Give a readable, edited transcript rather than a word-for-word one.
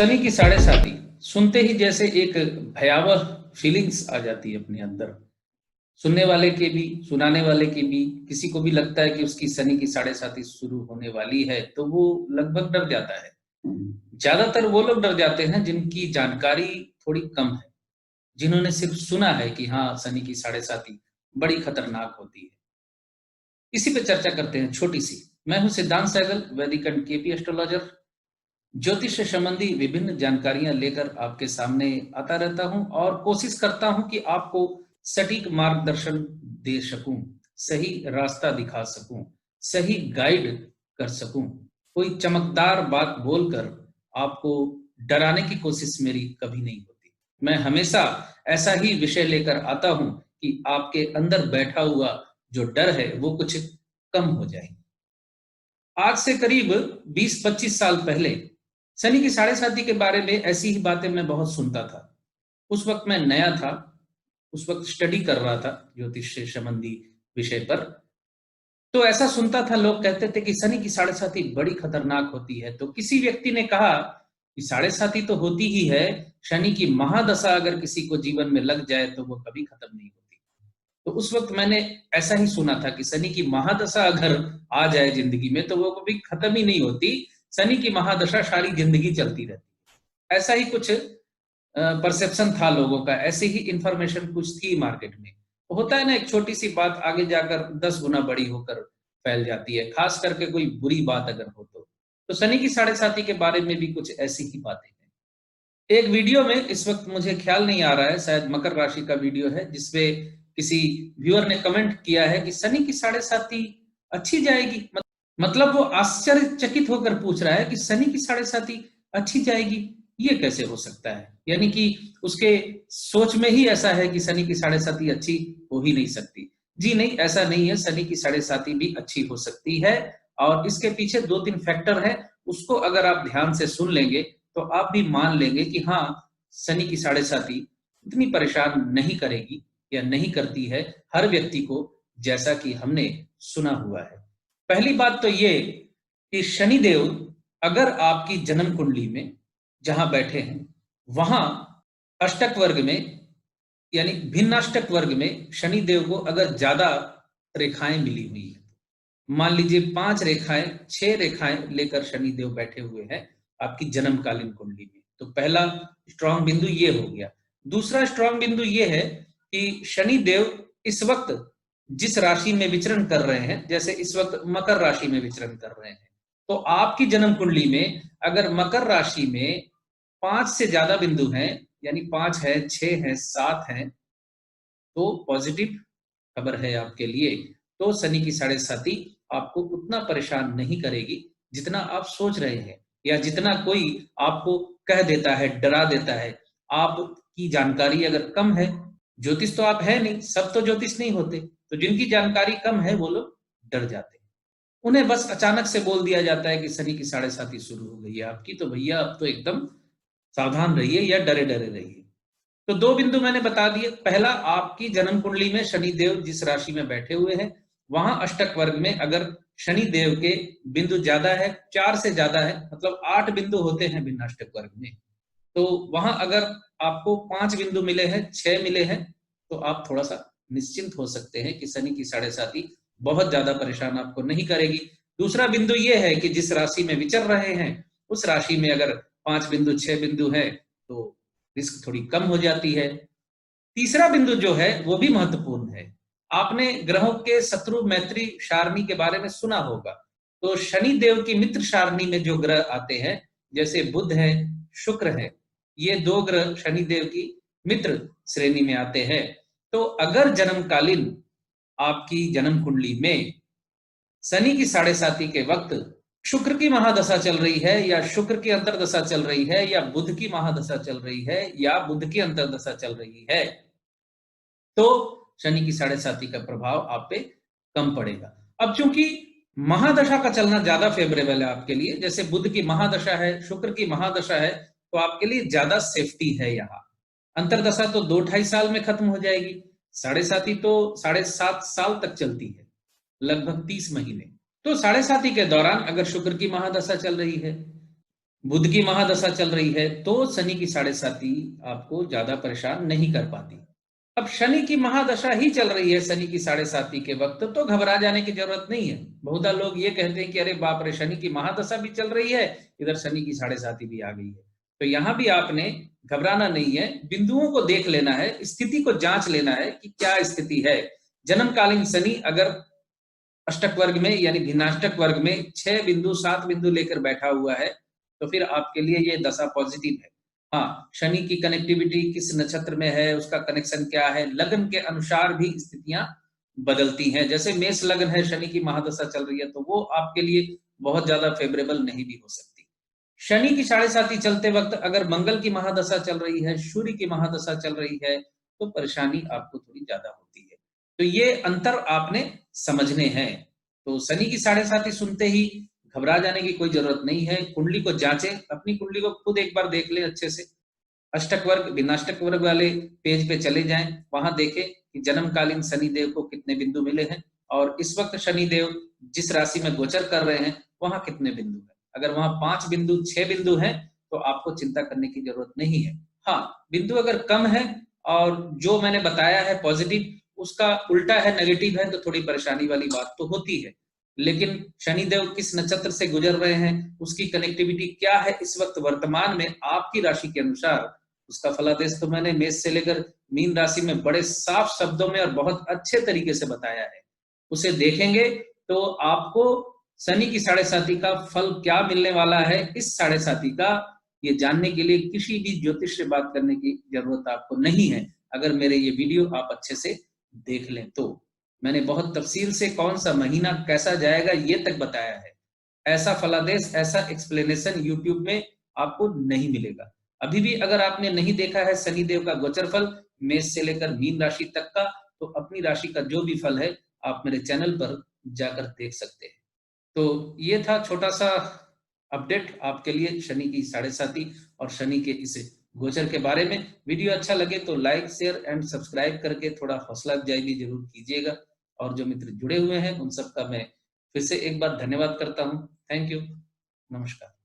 शनि की साढ़े साती सुनते ही जैसे एक भयावह फीलिंग्स आ जाती है अपने अंदर। सुनने वाले के भी, सुनाने वाले के भी, किसी को भी लगता है कि उसकी शनि की साढ़े साती शुरू होने वाली है, तो वो लगभग डर जाता है। ज़्यादातर वो लोग डर जाते हैं जिनकी जानकारी थोड़ी कम है, जिन्होंने सिर्फ सुना है कि हाँ, शनि की साढ़े साती बड़ी खतरनाक होती है। इसी पे चर्चा करते हैं छोटी-सी। मैं हूँ सिद्धांत सहगल, वैदिक एंड केपी एस्ट्रोलॉजर। ज्योतिष से संबंधी विभिन्न जानकारियां लेकर आपके सामने आता रहता हूं और कोशिश करता हूं कि आपको सटीक मार्गदर्शन दे सकूं, सही रास्ता दिखा सकूं, सही गाइड कर सकूं। कोई चमकदार बात बोलकर आपको डराने की कोशिश मेरी कभी नहीं होती। मैं हमेशा ऐसा ही विषय लेकर आता हूं कि आपके अंदर बैठा हुआ जो डर है वो कुछ कम हो जाए। आज से करीब 20-25 साल पहले शनि की साढ़े साती के बारे में ऐसी ही बातें मैं बहुत सुनता था। उस वक्त मैं नया था, उस वक्त स्टडी कर रहा था ज्योतिष से संबंधी विषय पर। तो ऐसा सुनता था, लोग कहते थे कि शनि की साढ़े साती बड़ी खतरनाक होती है। तो किसी व्यक्ति ने कहा कि साढ़े साती तो होती ही है, शनि की महादशा अगर किसी को जीवन में लग जाए तो वो कभी खत्म नहीं होती। तो उस वक्त मैंने ऐसा ही सुना था कि शनि की महादशा अगर आ जाए जिंदगी में तो वो कभी खत्म ही नहीं होती। शनि की महादशा सारी जिंदगी चलती रहती है। ऐसा ही कुछ परसेप्शन था लोगों का, ऐसी ही इंफॉर्मेशन कुछ थी मार्केट में। तो होता है ना, एक छोटी सी बात आगे जाकर 10 गुना बड़ी होकर फैल जाती है, खास करके कोई बुरी बात अगर हो तो शनि की साढ़े साती के बारे में भी कुछ ऐसी ही बातें हैं। एक वीडियो में, इस वक्त मुझे ख्याल नहीं आ रहा है, शायद मकर राशि का वीडियो है, जिसपे किसी व्यूअर ने कमेंट किया है कि शनि की साढ़े साती अच्छी जाएगी। मतलब वो आश्चर्यचकित होकर पूछ रहा है कि शनि की साढ़े साती अच्छी जाएगी, ये कैसे हो सकता है? यानी कि उसके सोच में ही ऐसा है कि शनि की साढ़े साती अच्छी हो ही नहीं सकती। जी नहीं, ऐसा नहीं है, शनि की साढ़े साती भी अच्छी हो सकती है। और इसके पीछे 2-3 फैक्टर है, उसको अगर आप ध्यान से सुन लेंगे तो आप भी मान लेंगे कि हाँ, शनि की साढ़े साती इतनी परेशान नहीं करेगी या नहीं करती है हर व्यक्ति को, जैसा कि हमने सुना हुआ है। पहली बात तो ये कि शनिदेव अगर आपकी जन्म कुंडली में जहां बैठे हैं, वहां अष्टक वर्ग में, यानी भिन्नाष्टक वर्ग में शनिदेव को अगर ज्यादा रेखाएं मिली हुई है, मान लीजिए 5 रेखाएं, 6 रेखाएं लेकर शनिदेव बैठे हुए हैं आपकी जन्मकालीन कुंडली में, तो पहला स्ट्रांग बिंदु ये हो गया। दूसरा स्ट्रांग बिंदु ये है कि शनिदेव इस वक्त जिस राशि में विचरण कर रहे हैं, जैसे इस वक्त मकर राशि में विचरण कर रहे हैं, तो आपकी जन्म कुंडली में अगर मकर राशि में 5 से ज्यादा बिंदु हैं, यानी 5 है, 6 है, 7 है, तो पॉजिटिव खबर है आपके लिए। तो शनि की साढ़े साती आपको उतना परेशान नहीं करेगी जितना आप सोच रहे हैं, या जितना कोई आपको कह देता है, डरा देता है। आपकी जानकारी अगर कम है, ज्योतिष तो आप है नहीं, सब तो ज्योतिष नहीं होते, तो जिनकी जानकारी कम है वो लोग डर जाते हैं। उन्हें बस अचानक से बोल दिया जाता है कि शनि की साढ़े साती शुरू हो गई है आपकी, तो भैया अब तो एकदम सावधान रहिए या डरे डरे रहिए। तो 2 बिंदु मैंने बता दिए। पहला, आपकी जन्म कुंडली में शनिदेव जिस राशि में बैठे हुए हैं, वहां अष्टक वर्ग में अगर शनिदेव के बिंदु ज्यादा है, 4 से ज्यादा है, मतलब 8 बिंदु होते हैं भिन्न अष्टक वर्ग में, तो वहां अगर आपको 5 बिंदु मिले हैं, 6 मिले हैं, तो आप थोड़ा सा निश्चिंत हो सकते हैं कि शनि की साढ़े साती बहुत ज्यादा परेशान आपको नहीं करेगी। दूसरा बिंदु यह है कि जिस राशि में विचर रहे हैं, उस राशि में अगर 5 बिंदु, 6 बिंदु है, तो रिस्क थोड़ी कम हो जाती है। तीसरा बिंदु जो है वो भी महत्वपूर्ण है। आपने ग्रहों के शत्रु मैत्री सारणी के बारे में सुना होगा। तो शनि देव की मित्र सारणी में जो ग्रह आते हैं, जैसे बुध है, शुक्र है, ये 2 ग्रह शनि देव की मित्र श्रेणी में आते हैं। तो अगर जन्मकालीन आपकी जन्म कुंडली में शनि की साढ़े साती के वक्त शुक्र की महादशा चल रही है, या शुक्र की अंतरदशा चल रही है, या बुध की महादशा चल रही है, या बुध की अंतरदशा चल रही है, तो शनि की साढ़े साती का प्रभाव आप पे कम पड़ेगा। अब चूंकि महादशा का चलना ज्यादा फेवरेबल है आपके लिए, जैसे बुध की महादशा है, शुक्र की महादशा है, तो आपके लिए ज्यादा सेफ्टी है। यहाँ अंतरदशा तो 2-2.5 साल में खत्म हो जाएगी, साढ़े साती तो 7.5 साल तक चलती है, लगभग 30 महीने। तो साढ़े साती के दौरान अगर शुक्र की महादशा चल रही है, बुध की महादशा चल रही है तो शनि की साढ़े साती आपको ज्यादा परेशान नहीं कर पाती। अब शनि की महादशा ही चल रही है शनि की साढ़े साती के वक्त, तो घबरा जाने की जरूरत नहीं है। बहुधा लोग ये कहते हैं कि अरे बाप रे, शनि की महादशा भी चल रही है, इधर शनि की साढ़े साती भी आ गई है। तो यहाँ भी आपने घबराना नहीं है, बिंदुओं को देख लेना है, स्थिति को जांच लेना है कि क्या स्थिति है। जन्मकालीन शनि अगर अष्टक वर्ग में यानी भिन्नाष्टक वर्ग में 6 बिंदु 7 बिंदु लेकर बैठा हुआ है, तो फिर आपके लिए ये दशा पॉजिटिव है। हाँ, शनि की कनेक्टिविटी किस नक्षत्र में है, उसका कनेक्शन क्या है, लग्न के अनुसार भी स्थितियां बदलती हैं। जैसे मेष लग्न है, शनि की महादशा चल रही है, तो वो आपके लिए बहुत ज्यादा फेवरेबल नहीं भी हो सकती। शनि की साढ़े साती चलते वक्त अगर मंगल की महादशा चल रही है, सूर्य की महादशा चल रही है, तो परेशानी आपको थोड़ी ज्यादा होती है। तो ये अंतर आपने समझने हैं। तो शनि की साढ़े साती सुनते ही घबरा जाने की कोई जरूरत नहीं है। कुंडली को जांचें, अपनी कुंडली को खुद एक बार देख ले अच्छे से। अष्टक वर्ग भिन्नाष्टक वर्ग वाले पेज पे चले जाएं, वहां देखें कि जन्मकालीन शनि देव को कितने बिंदु मिले हैं और इस वक्त शनि देव जिस राशि में गोचर कर रहे हैं वहां कितने बिंदु हैं। अगर वहां 5 बिंदु 6 बिंदु हैं तो आपको चिंता करने की जरूरत नहीं है। हाँ, बिंदु अगर कम है और जो मैंने बताया है पॉजिटिव उसका उल्टा है, नेगेटिव है, तो थोड़ी परेशानी वाली बात तो होती है। लेकिन शनिदेव किस नक्षत्र से गुजर रहे हैं, उसकी कनेक्टिविटी क्या है इस वक्त वर्तमान में आपकी राशि के अनुसार, उसका फलादेश तो मैंने मेष से लेकर मीन राशि में बड़े साफ शब्दों में और बहुत अच्छे तरीके से बताया है। उसे देखेंगे तो आपको शनि की साढ़े साती का फल क्या मिलने वाला है, इस साढ़े साती का ये जानने के लिए किसी भी ज्योतिष से बात करने की जरूरत आपको नहीं है। अगर मेरे ये वीडियो आप अच्छे से देख लें तो मैंने बहुत तफसील से कौन सा महीना कैसा जाएगा ये तक बताया है। ऐसा फलादेश, ऐसा एक्सप्लेनेशन यूट्यूब में आपको नहीं मिलेगा। अभी भी अगर आपने नहीं देखा है शनिदेव का गोचर फल मेष से लेकर मीन राशि तक का, तो अपनी राशि का जो भी फल है आप मेरे चैनल पर जाकर देख सकते हैं। तो ये था छोटा सा अपडेट आपके लिए शनि की साढ़े साती और शनि के इस गोचर के बारे में। वीडियो अच्छा लगे तो लाइक शेयर एंड सब्सक्राइब करके थोड़ा हौसला अफजाई भी जरूर कीजिएगा। और जो मित्र जुड़े हुए हैं उन सबका मैं फिर से एक बार धन्यवाद करता हूँ। Thank you. नमस्कार।